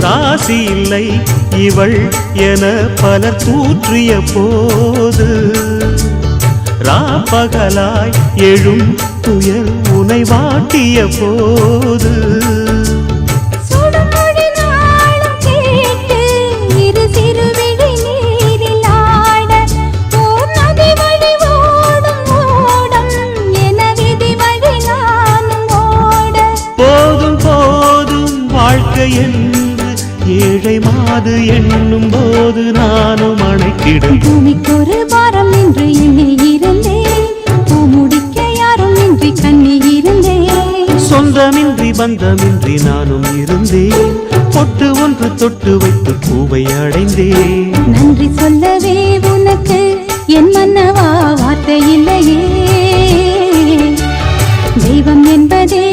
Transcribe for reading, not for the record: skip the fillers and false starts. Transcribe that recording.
ராசி இல்லை இவள் என பலர் தூற்றிய போது ராப்பகலாய் எழும் துயர் உனை வாட்டிய போது போதும் போதும் வாழ்க்கை என்று ஏழை மாது எண்ணும் போது நானும் அணைக்கிடும். பூமிக்கொரு பாரம் என்று எண்ணி இருந்தேன், பூமுடிக்க யாரும் இன்றி கண்ணி இருந்தேன். சொந்தமின்றி பந்தமின்றி நானும் இருந்தேன், பொட்டு ஒன்று தொட்டு வைத்து பூவை அடைந்தேன். நன்றி சொல்லவே உனக்கு என் மன்னவா வார்த்தை இல்லையே, தெய்வம் என்பதே